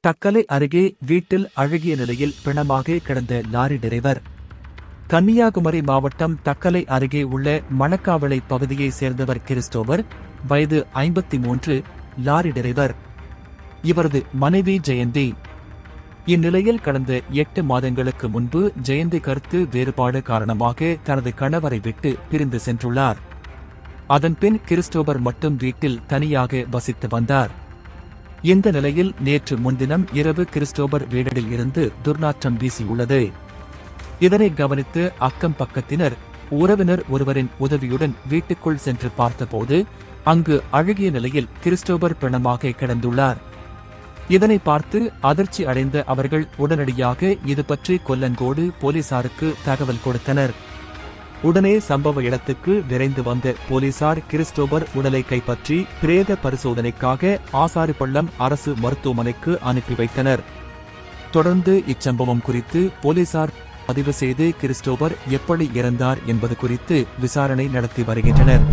தக்கலை அருகே வீட்டில் அழுகிய நிலையில் பிணமாக கிடந்த லாரி டிரைவர். கன்னியாகுமரி மாவட்டம் தக்கலை அருகே உள்ள மணக்காவளை பகுதியைச் சேர்ந்தவர் கிறிஸ்டோபர், வயது 53, லாரி டிரைவர். இவரது மனைவி ஜெயந்தி. இந்நிலையில் கடந்த 8 மாதங்களுக்கு முன்பு ஜெயந்தி கருத்து வேறுபாடு காரணமாக தனது கணவரை விட்டு பிரிந்து சென்றுள்ளார். அதன்பின் கிறிஸ்டோபர் மட்டும் வீட்டில் தனியாக வசித்து வந்தார். இந்த நிலையில் நேற்று முன்தினம் இரவு கிறிஸ்டோபர் வீட்டில் இருந்து துர்நாற்றம் வீசியுள்ளது. இதனை கவனித்து அக்கம் பக்கத்தினர், உறவினர் ஒருவரின் உதவியுடன் வீட்டுக்குள் சென்று பார்த்தபோது அங்கு அழுகிய நிலையில் கிறிஸ்டோபர் பிணமாக கிடந்துள்ளார். இதனை பார்த்து அதிர்ச்சி அடைந்த அவர்கள் உடனடியாக இது பற்றி கொல்லங்கோடு போலீசாருக்கு தகவல் கொடுத்தனர். உடனே சம்பவ இடத்துக்கு விரைந்து வந்த போலீசார் கிறிஸ்டோபர் உடலை கைப்பற்றி பிரேத பரிசோதனைக்காக ஆசாரிப்பள்ளம் அரசு மருத்துவமனைக்கு அனுப்பி வைத்தனர். தொடர்ந்து இச்சம்பவம் குறித்து போலீசார் பதிவு செய்து கிறிஸ்டோபர் எப்படி இறந்தார் என்பது குறித்து விசாரணை நடத்தி வருகின்றனர்.